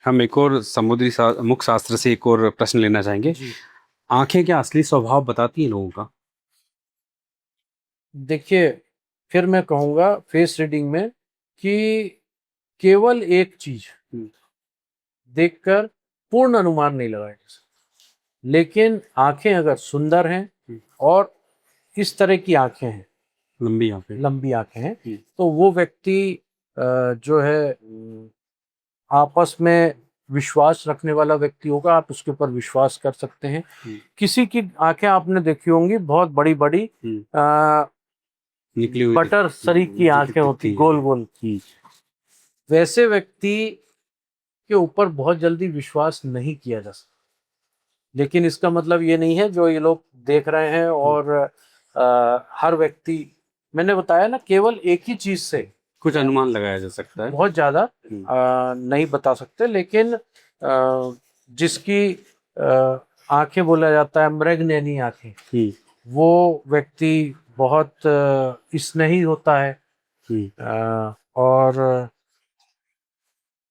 हम एक और मुख शास्त्र से एक और प्रश्न लेना चाहेंगे। जी। आंखें क्या असली स्वभाव बताती हैं लोगों का? देखिए, फिर मैं कहूँगा फेस रीडिंग में कि केवल एक चीज़ हम्म, देखकर पूर्ण अनुमान नहीं लगाया जा सकता। लेकिन आँखें अगर सुंदर हैं हम्म, और इस तरह की आँखें हैं, लंबी आंखें। लंबी आँखें हैं, हम्म, तो वो व्यक्ति जो है आपस में विश्वास रखने वाला व्यक्ति होगा, आप उसके ऊपर विश्वास कर सकते हैं। हम्म, किसी की आँखें आपने देखी होंगी बहुत बड़ी-बड़ी हम्म, अ, निकली हुई बटर सरी की आँखें होती दिखती है। गोल-गोल, वैसे व्यक्ति के ऊपर बहुत जल्दी विश्वास नहीं किया जा सकता। लेकिन इसका मतलब ये नहीं है जो ये लोग देख रहे हैं हम्म, और हर व्यक्ति, मैंने बताया ना, केवल एक ही चीज़ से कुछ अनुमान लगाया जा सकता है। बहुत ज़्यादा हम्म, नहीं बता सकते। लेकिन जिसकी आँखें बोला जाता है मृगनयनी आँखें, हम्म, वो व्यक्ति बहुत स्नेही होता है हम्म, और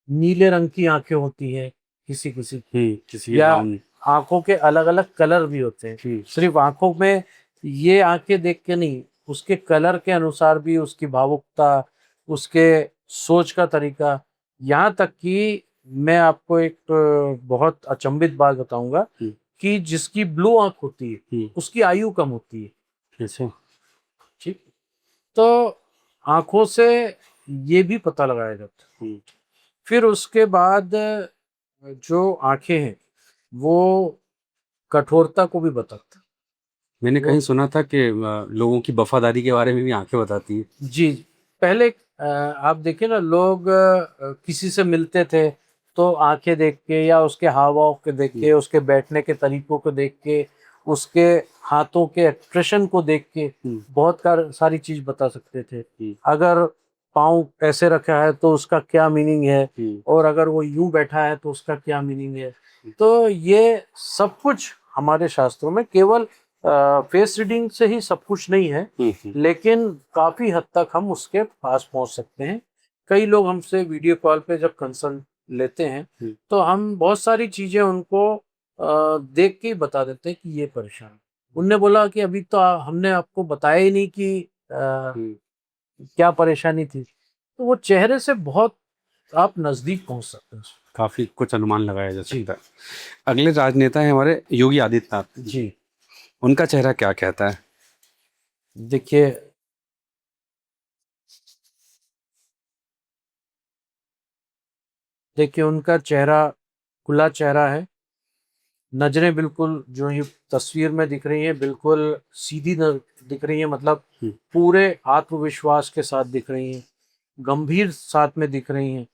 नीले रंग की आँखें होती हैं किसी-किसी की, किसी या ब्राउन। आँखों के अलग-अलग कलर भी होते हैं। हम्म, सिर्फ़ आँखों में ये आँखें देख के नहीं, उसके कलर के अनुसार भी उसकी भावुकता, उसके सोच का तरीका, यहाँ तक कि मैं आपको एक बहुत अचंभित बात बताऊँगा हम्म, कि जिसकी ब्लू आँख होती है, हम्म, उसकी आयु कम होती है। ऐसे। ठीक? तो आँखों से ये भी पता लगाया जाता है। हम्म, फिर उसके बाद जो आँखें हैं, वो कठोरता को भी बताता है। मैंने वो कहीं सुना था कि लोगों की वफादारी के बारे में भी आंखें बताती है। जी, पहले आप देखिए ना, लोग किसी से मिलते थे तो आँखें देख के या उसके हाव-भाव को देख हम्म, के, उसके बैठने के तरीकों को देख के, उसके हाथों के एक्सप्रेशन को देख के हम्म, बहुत सारी चीज़ बता सकते थे। हम्म, अगर पाँव ऐसे रखा है तो उसका क्या मीनिंग है, हम्म, और अगर वो यूँ बैठा है तो उसका क्या मीनिंग है। तो ये सब कुछ हमारे शास्त्रों में केवल फेस रीडिंग से ही सब कुछ नहीं है, हम्म, लेकिन काफ़ी हद तक हम उसके पास पहुँच सकते हैं। कई लोग हमसे वीडियो कॉल पे जब कंसल्ट लेते हैं, हम्म, तो हम बहुत सारी चीज़ें उनको देख के ही बता देते हैं कि ये परेशान है। उनने बोला कि अभी तो हमने आपको बताया ही नहीं कि हम्म, क्या परेशानी थी। तो वो चेहरे से बहुत आप नज़दीक पहुँच सकते हैं। काफी कुछ अनुमान लगाया जा जी, सकता है। अगले राजनेता हैं हमारे योगी आदित्यनाथ जी। जी। उनका चेहरा क्या कहता है? देखिए, उनका चेहरा खुला चेहरा है। नज़रें बिल्कुल जो ये तस्वीर में दिख रही हैं, बिल्कुल सीधी न दिख रही हैं, मतलब हम्म, पूरे आत्मविश्वास के साथ दिख रही हैं, गंभीर साथ में दिख रही हैं।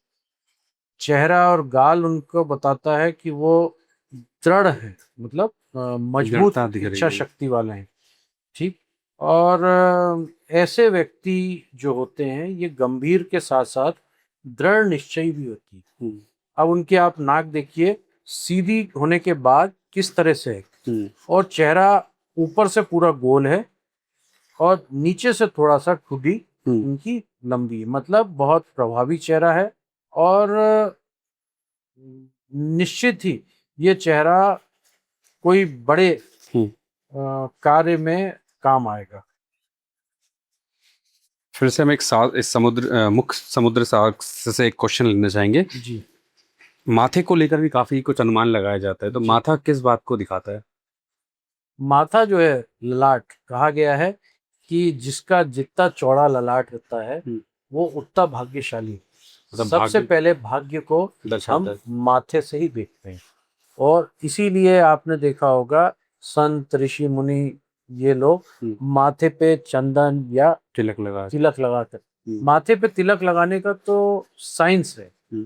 चेहरा और गाल उनको बताता है कि वो दृढ़ हैं, मतलब मजबूत दृढ़ता दिख रही इच्छा है। शक्ति वाले हैं। ठीक? और ऐसे व्यक्ति जो होते हैं, ये गंभीर के साथ-साथ दृढ़ निश्चयी भी होती है। हम्म, अब उनकी आप नाक देखिए, सीधी होने के बाद किस तरह से है, हम्म, और चेहरा ऊपर से पूरा गोल है और नीचे से थोड़ा-सा ठुड्डी हम्म, उनकी लंबी है, मतलब बहुत प्रभावी चेहरा है। और निश्चित ही ये चेहरा कोई बड़े हम्म। कार्य में काम आएगा। फिर से हम इस मुख्य समुद्र शास्त्र से एक क्वेश्चन लेना चाहेंगे। जी, माथे को लेकर भी काफी कुछ अनुमान लगाया जाता है, तो जी। माथा किस बात को दिखाता है? माथा जो है, ललाट, कहा गया है कि जिसका जितना चौड़ा ललाट होता है, हम्म, वो उतना भाग्यशाली है। मतलब सबसे भाग्य पहले भाग्य को दर्शाता हम है। माथे से ही देखते हैं, और इसीलिए आपने देखा होगा संत, ऋषि, मुनि, ये लोग हम्म, माथे पे चंदन या तिलक लगा। तिलक लगाकर, हम्म, माथे पे तिलक लगाने का तो साइंस है हम्म,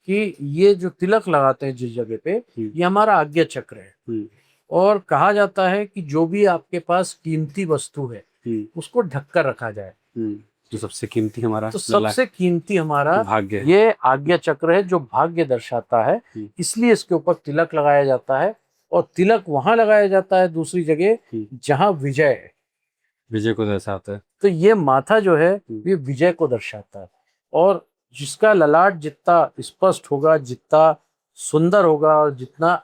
कि ये जो तिलक लगाते हैं जिस जगह पे, हम्म, ये हमारा आज्ञा चक्र है। हम्म, और कहा जाता है कि जो भी आपके पास कीमती वस्तु है, हम्म, उसको ढक कर रखा जाए। हम्म। जो सबसे कीमती हमारा तो लला सबसे कीमती हमारा भाग्य है। ये आज्ञा चक्र है जो भाग्य दर्शाता है। हम्म, इसलिए इसके ऊपर तिलक लगाया जाता है, और तिलक वहां लगाया जाता है दूसरी जगह हम्म, जहां विजय है। विजय को दर्शाता है। तो ये माथा जो है, हम्म, ये विजय को दर्शाता है। और जिसका ललाट जितना स्पष्ट होगा, जितना सुंदर होगा, और जितना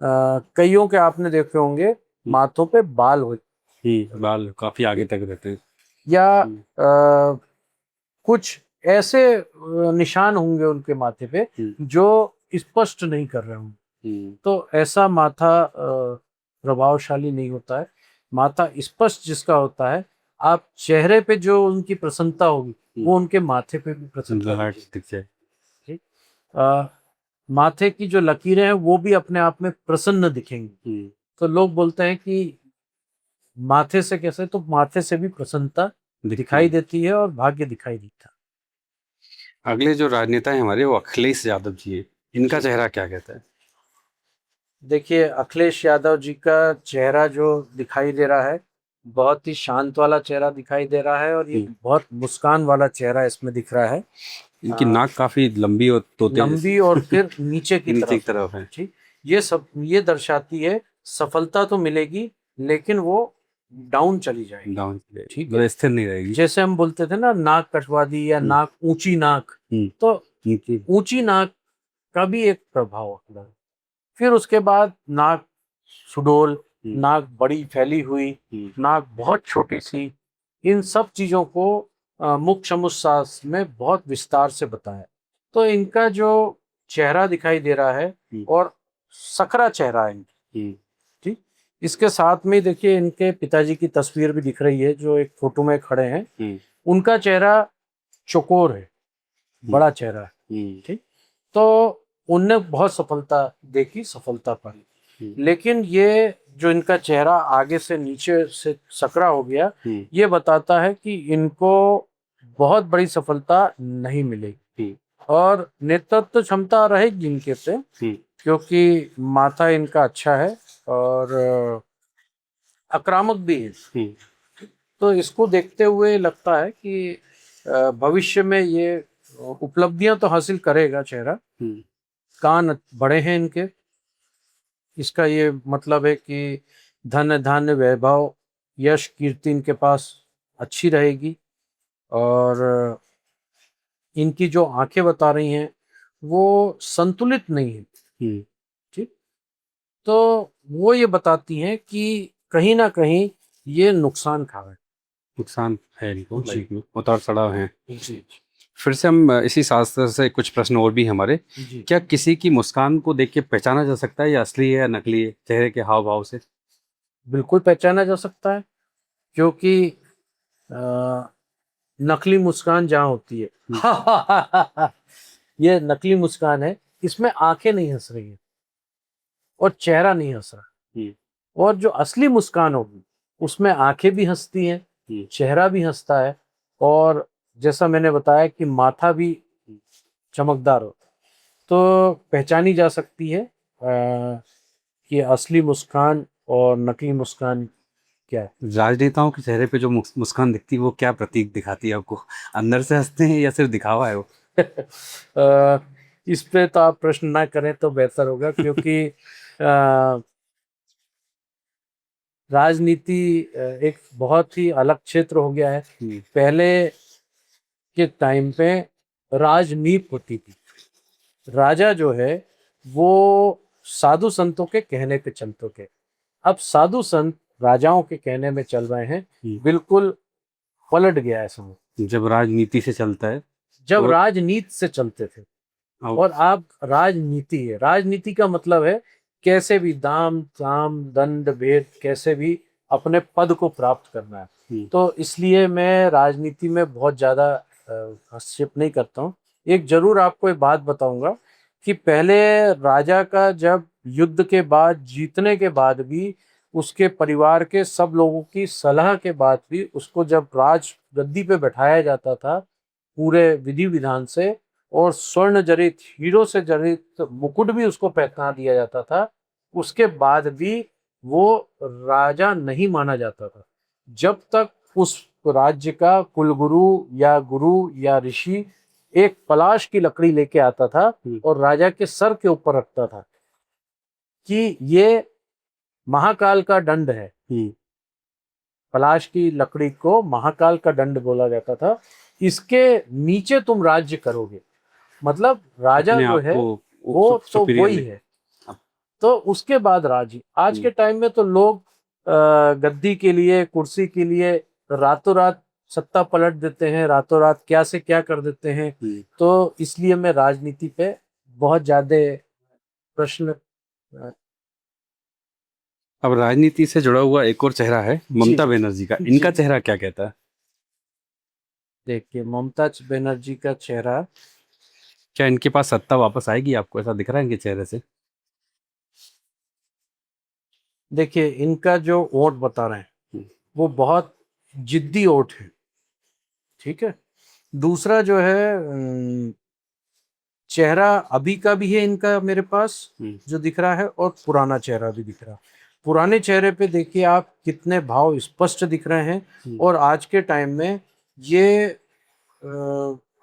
कईयों के आपने देखे होंगे माथों पे बाल हो, बाल काफी आगे तक रहते हैं। या कुछ ऐसे निशान होंगे उनके माथे पे जो स्पष्ट नहीं कर रहे होंगे, तो ऐसा माथा प्रभावशाली नहीं होता है। माथा स्पष्ट जिसका होता है, आप चेहरे पे जो उनकी प्रसन्नता होगी वो उनके माथे पे भी प्रसन्नता ललाट दिखेगी। दिख जाए। ठीक। माथे की जो लकीरें हैं वो भी अपने आप में प्रसन्न दिखेंगी। तो लोग बोलते हैं कि माथे से कैसे, तो माथे से भी प्रसन्नता दिखाई देती है और भाग्य दिखाई देता है। अगले जो राजनेता है हमारे वो अखिलेश यादव जी है, इनका चेहरा क्या कहता है? देखिए, अखिलेश यादव जी का चेहरा जो दिखाई दे रहा है, बहुत ही शांत वाला चेहरा दिखाई दे रहा है, और ये बहुत मुस्कान वाला चेहरा इसमें दिख रहा है। इनकी नाक काफी लंबी और तोते लंबी और फिर नीचे की नीचे की तरफ तरफ है। ठीक। ये दर्शाती है सफलता तो मिलेगी, लेकिन वो डाउन चली जाएगी। डाउन ठीक मतलब है। स्थिर नहीं रहेगी। जैसे हम बोलते थे ना, नाक कटवा दी या नाक ऊंची नाक, तो ऊंची नाक का भी एक प्रभाव होता है। फिर उसके बाद नाक सुडोल, नाक बड़ी फैली हुई, नाक बहुत छोटी सी, इन सब चीजों को मुख चमुषशास्त्र में बहुत विस्तार से बताया। तो इनका जो चेहरा दिखाई दे रहा है, और सकरा चेहरा है ठीक। इसके साथ में देखिए, इनके पिताजी की तस्वीर भी दिख रही है जो एक फोटो में खड़े हैं। उनका चेहरा चौकोर है, बड़ा चेहरा है ठीक। तो उनने बहुत सफलता देखी, सफलता पाई, लेकिन ये जो इनका चेहरा आगे से नीचे से सकरा हो गया, ये बताता है कि इनको बहुत बड़ी सफलता नहीं मिलेगी, और नेतृत्व क्षमता रहेगी इनके पे, क्योंकि माथा इनका अच्छा है और आक्रामक भी है। तो इसको देखते हुए लगता है कि भविष्य में ये उपलब्धियां तो हासिल करेगा चेहरा। कान बड़े हैं इनके, इसका ये मतलब है कि धन धान्य वैभव यश कीर्ति इनके पास अच्छी रहेगी। और इनकी जो आंखें बता रही हैं वो संतुलित नहीं है ठीक। तो वो ये बताती हैं कि कहीं ना कहीं ये नुकसान खा रहे हैं। नुकसान है इनको, जी। लाइफ में उतार चढ़ाव है। जी फिर से हम इसी शास्त्र से कुछ प्रश्न और भी हैं हमारे। जी। क्या किसी की मुस्कान को देख के पहचाना जा सकता है या असली है या नकली है चेहरे के हाव भाव से? बिल्कुल पहचाना जा सकता है, क्योंकि अ, नकली मुस्कान जहाँ होती है ये नकली मुस्कान है, इसमें आंखें नहीं हंस रही हैं और चेहरा नहीं हंस रहा। और जो असली मुस्कान होगी उसमें आंखें भी हंसती हैं, चेहरा भी हंसता है, और जैसा मैंने बताया कि माथा भी चमकदार होता है। तो पहचानी जा सकती है कि असली मुस्कान और नकली मुस्कान क्या है। राजनेताओं के चेहरे पे जो मुस्कान दिखती है वो क्या प्रतीक दिखाती है आपको? अंदर से हंसते हैं या सिर्फ दिखावा है वो? इस पे तो आप प्रश्न ना करें तो बेहतर होगा, क्योंकि राजनीति एक बहुत ही अलग क्षेत्र हो गया है। पहले के टाइम पे राजनीति होती थी, राजा जो है वो साधु संतों के कहने पे चलते थे। अब साधु संत राजाओं के कहने में चल रहे हैं, बिल्कुल पलट गया है समय। जब राजनीति से चलता है, जब और राजनीति से चलते थे, और अब राजनीति है। राजनीति का मतलब है कैसे भी दाम साम दंड भेद कैसे भी अपने पद को प्राप्त करना है। तो इसलिए मैं राजनीति में बहुत ज्यादा हस्तक्षेप नहीं करता हूँ। एक जरूर आपको एक बात बताऊंगा कि पहले राजा का जब युद्ध के बाद जीतने के बाद भी, उसके परिवार के सब लोगों की सलाह के बाद भी, उसको जब राज गद्दी पे बैठाया जाता था पूरे विधि विधान से, और स्वर्ण जड़ित हीरो से जड़ित मुकुट भी उसको पहना दिया जाता था, उसके बाद भी वो राजा नहीं माना जाता था जब तक उस राज्य का कुलगुरु या गुरु या ऋषि एक पलाश की लकड़ी लेके आता था और राजा के सर के ऊपर रखता था कि ये महाकाल का दंड है। पलाश की लकड़ी को महाकाल का दंड बोला जाता था, इसके नीचे तुम राज्य करोगे, मतलब राजा अपने जो आप है को वो तो सुपीरियर वही है। तो उसके बाद राजी। आज के टाइम में तो लोग गद्दी के लिए, कुर्सी के लिए रातों रात सत्ता पलट देते हैं, रातों रात क्या से क्या कर देते हैं। तो इसलिए मैं राजनीति पे बहुत ज्यादा प्रश्न। अब राजनीति से जुड़ा हुआ एक और चेहरा है जी ममता बनर्जी का, जी। इनका चेहरा क्या कहता है? देखिए ममता बनर्जी का चेहरा, क्या इनके पास सत्ता वापस आएगी? आपको ऐसा दिख रहा है इनके चेहरे से? देखिए इनका जो वोट बता रहे हैं वो बहुत जिद्दी वोट है, ठीक है। दूसरा जो है चेहरा अभी का भी है इनका मेरे पास जो दिख रहा है, और पुराना चेहरा भी दिख रहा है। पुराने चेहरे पे देखिए आप कितने भाव स्पष्ट दिख रहे हैं, और आज के टाइम में ये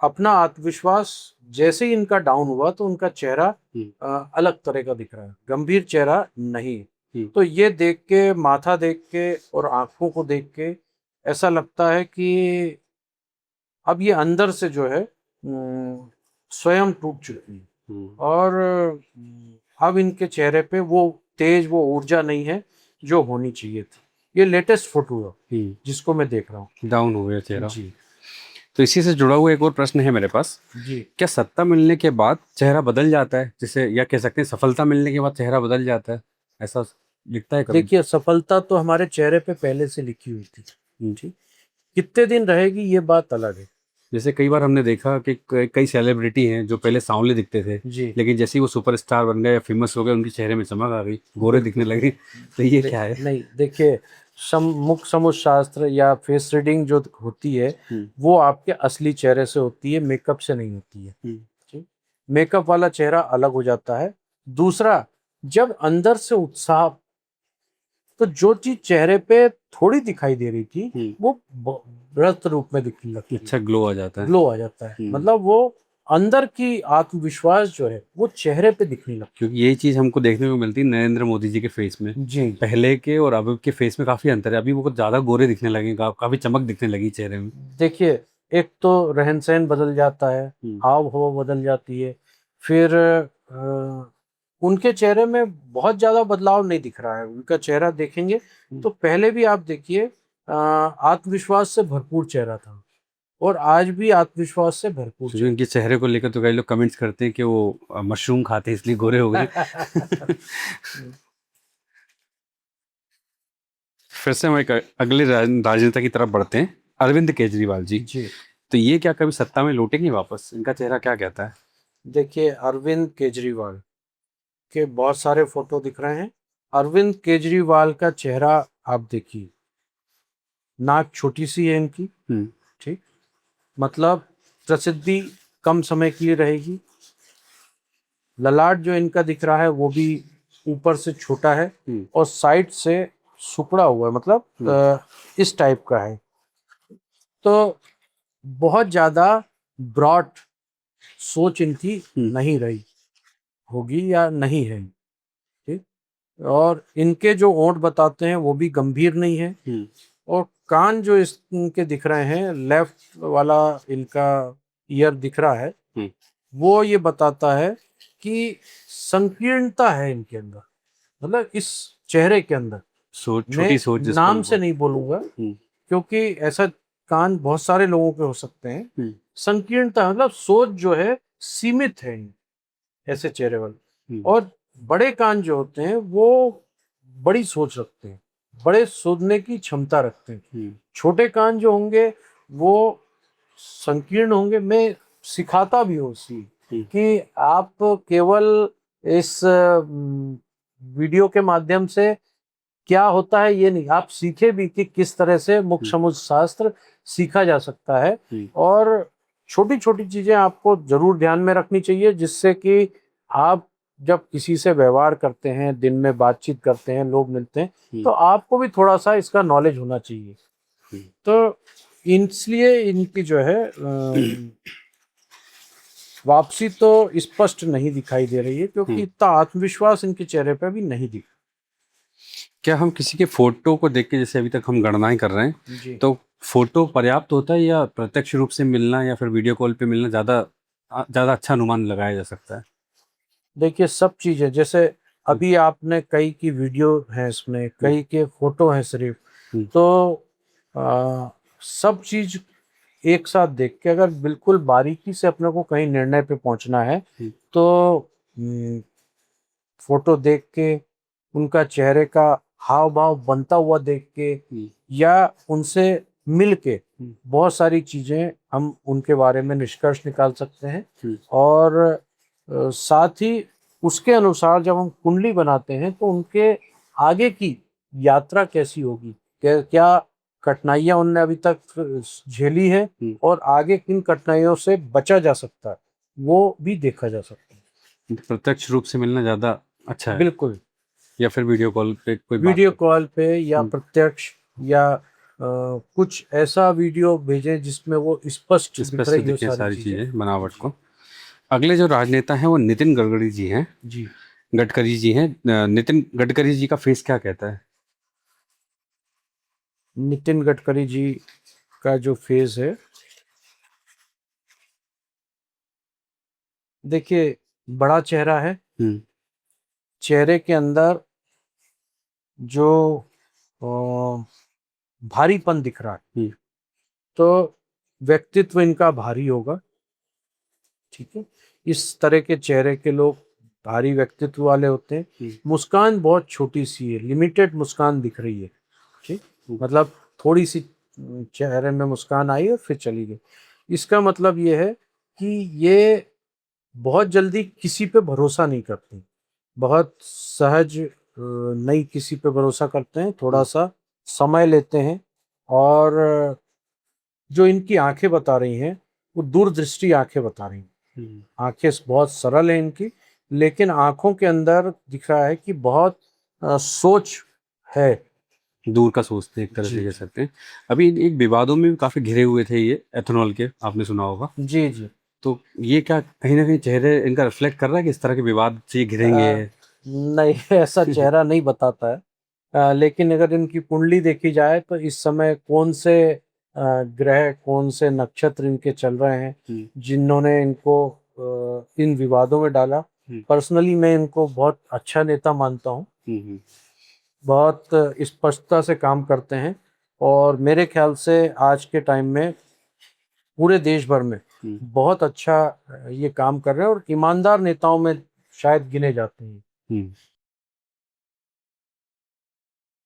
अपना आत्मविश्वास जैसे ही इनका डाउन हुआ तो उनका चेहरा अलग तरह का दिख रहा है, गंभीर चेहरा नहीं। तो ये देख के, माथा देख के और आंखों को देख के ऐसा लगता है कि अब ये अंदर से जो है स्वयं टूट चुकी है, और अब इनके चेहरे पे वो तेज, वो ऊर्जा नहीं है जो होनी चाहिए थी। ये लेटेस्ट फोटो है जिसको मैं देख रहा हूँ, डाउन हो गया चेहरा जी। तो इसी से जुड़ा हुआ एक और प्रश्न है मेरे पास। जी क्या सत्ता मिलने के बाद चेहरा बदल जाता है, जिसे या कह सकते हैं सफलता मिलने के बाद चेहरा बदल जाता है, ऐसा लिखता है कभी? देखिए सफलता तो हमारे चेहरे पे पहले से लिखी हुई थी, ठीक। कितने दिन रहेगी ये बात अलग है। जैसे कई बार हमने देखा कि कई सेलिब्रिटी हैं जो पहले सांवले दिखते थे, जी लेकिन जैसे ही वो सुपरस्टार बन गए या फेमस हो गए, उनके चेहरे में चमक आ गई, गोरे दिखने लगे। तो ये क्या है? नहीं, देखिए मुख समुच शास्त्र या फेस रीडिंग जो होती है वो आपके असली चेहरे से होती है, मेकअप से नहीं होती है, ठीक। मेकअप वाला चेहरा अलग हो जाता है। दूसरा, जब अंदर से उत्साह, तो जो चीज चेहरे पे थोड़ी दिखाई दे रही थी वो व्रत रूप में दिखने लगती है, अच्छा ग्लो आ जाता है। ग्लो आ जाता है। मतलब वो अंदर की आत्मविश्वास जो है वो चेहरे पे दिखने लगती क्योंकि यही चीज हमको देखने को मिलती है नरेंद्र मोदी जी के फेस में। है। जी पहले के और अब के फेस में काफी अंतर है, अभी वो कुछ ज्यादा गोरे दिखने लगे, काफी चमक दिखने लगी चेहरे में। देखिए, एक तो रहन सहन बदल जाता है, हाव भाव बदल जाती है। फिर उनके चेहरे में बहुत ज्यादा बदलाव नहीं दिख रहा है। उनका चेहरा देखेंगे तो पहले भी आप देखिए आत्मविश्वास से भरपूर चेहरा था, और आज भी आत्मविश्वास से भरपूर जो इनके चेहरे को लेकर तो कई लोग कमेंट्स करते हैं कि वो मशरूम खाते हैं इसलिए गोरे हो गए। फिर से हम एक अगले राजनेता की तरफ बढ़ते हैं, अरविंद केजरीवाल जी। जी तो ये क्या कभी सत्ता में लौटेंगे वापस? इनका चेहरा क्या कहता है? देखिए अरविंद केजरीवाल के बहुत सारे फोटो दिख रहे हैं। अरविंद केजरीवाल का चेहरा आप देखिए, नाक छोटी सी है इनकी, ठीक। मतलब प्रसिद्धि कम समय के लिए रहेगी। ललाट जो इनका दिख रहा है वो भी ऊपर से छोटा है और साइड से सुकड़ा हुआ है, मतलब इस टाइप का है। तो बहुत ज्यादा ब्रॉड सोच इनकी नहीं रही होगी या नहीं है, ठीक। और इनके जो ओंठ बताते हैं वो भी गंभीर नहीं है। और कान जो इनके दिख रहे हैं, लेफ्ट वाला इनका ईयर दिख रहा है, वो ये बताता है कि संकीर्णता है इनके अंदर, मतलब इस चेहरे के अंदर। सोच, मैं छोटी सोच जिसको नाम से नहीं बोलूंगा क्योंकि ऐसा कान बहुत सारे लोगों के हो सकते हैं। संकीर्णता मतलब सोच जो है सीमित है ऐसे चेहरे वाले। और बड़े कान जो होते हैं वो बड़ी सोच रखते हैं, बड़े सोचने की क्षमता रखते हैं। छोटे कान जो होंगे वो संकीर्ण होंगे। मैं सिखाता भी हूँ कि आप केवल इस वीडियो के माध्यम से क्या होता है ये नहीं, आप सीखे भी कि किस तरह से मुख समुच शास्त्र सीखा जा सकता है। और छोटी छोटी चीजें आपको जरूर ध्यान में रखनी चाहिए, जिससे कि आप जब किसी से व्यवहार करते हैं, दिन में बातचीत करते हैं, लोग मिलते हैं, तो आपको भी थोड़ा सा इसका नॉलेज होना चाहिए। तो इसलिए इनकी जो है वापसी तो स्पष्ट नहीं दिखाई दे रही है, क्योंकि इतना आत्मविश्वास इनके चेहरे पे भी नहीं दिख। क्या हम किसी के फोटो को देख के, जैसे अभी तक हम गणनाएं कर रहे हैं, जी तो फोटो पर्याप्त होता है या प्रत्यक्ष रूप से मिलना या फिर वीडियो कॉल पे मिलना ज़्यादा अच्छा अनुमान लगाया जा सकता है? देखिए सब चीज़ें, जैसे अभी आपने कई की वीडियो है इसमें, कई के फोटो हैं सिर्फ, हम्म, तो सब चीज़ एक साथ देख के अगर बिल्कुल बारीकी से अपने को कहीं निर्णय पे पहुंचना है हम्म, तो फोटो देख के, उनका चेहरे का हाव भाव बनता हुआ देख के, हम्म, या उनसे मिल के हम्म, बहुत सारी चीज़ें हम उनके बारे में निष्कर्ष निकाल सकते हैं। हम्म, और साथ ही उसके अनुसार जब हम कुंडली बनाते हैं तो उनके आगे की यात्रा कैसी होगी, क्या क्या कठिनाइयां उनने अभी तक झेली है हम्म। और आगे किन कठिनाइयों से बचा जा सकता है, वो भी देखा जा सकता है। प्रत्यक्ष रूप से मिलना ज़्यादा अच्छा है बिल्कुल, या फिर वीडियो कॉल पे कोई बात वीडियो कर? कॉल पे या हम्म, प्रत्यक्ष, या कुछ ऐसा वीडियो भेजें जिसमें वो स्पष्ट दिख स्पष्ट रही हो दिखें सारी सारी चीजें। चीज़ें बनावट को। अगले जो राजनेता हैं वो नितिन गडकरी जी हैं। जी, गडकरी जी हैं। नितिन गडकरी जी का फेस क्या कहता है? नितिन गडकरी जी का जो फेज है, देखिए बड़ा चेहरा है, हम्म, चेहरे के अंदर जो अ, भारीपन दिख रहा है, हम्म, तो व्यक्तित्व इनका भारी होगा। ठीक है, इस तरह के चेहरे के लोग भारी व्यक्तित्व वाले होते हैं। हम्म, मुस्कान बहुत छोटी सी है, लिमिटेड मुस्कान दिख रही है। ठीक, मतलब थोड़ी सी चेहरे में मुस्कान आई और फिर चली गई। इसका मतलब ये है कि ये बहुत जल्दी किसी पे भरोसा नहीं करते, बहुत सहज नहीं किसी पे भरोसा करते हैं, थोड़ा हम्म, सा समय लेते हैं। और जो इनकी आंखें बता रही हैं वो दूरदृष्टि आंखें बता रही हैं। हम्म। आंखें बहुत सरल है इनकी, लेकिन आंखों के अंदर दिख रहा है कि बहुत सोच है। दूर का सोचते हैं एक तरह जी से कह जी सकते हैं। अभी एक विवादों में भी काफी घिरे हुए थे ये एथेनॉल के, आपने सुना होगा। जी जी। तो ये क्या कहीं ना कहीं चेहरे इनका रिफ्लेक्ट कर रहा है कि इस तरह के विवाद से ये घिरेंगे? नहीं, ऐसा चेहरा नहीं बताता है। लेकिन अगर इनकी कुंडली देखी जाए तो इस समय कौन से ग्रह, कौन से नक्षत्र इनके चल रहे हैं हम्म, जिन्होंने इनको इन विवादों में डाला। हम्म, पर्सनली मैं इनको बहुत अच्छा नेता मानता हूँ, हम्म, बहुत स्पष्टता से काम करते हैं, और मेरे ख्याल से आज के टाइम में पूरे देश भर में हम्म, बहुत अच्छा ये काम कर रहे हैं और ईमानदार नेताओं में शायद गिने जाते हैं। हम्म।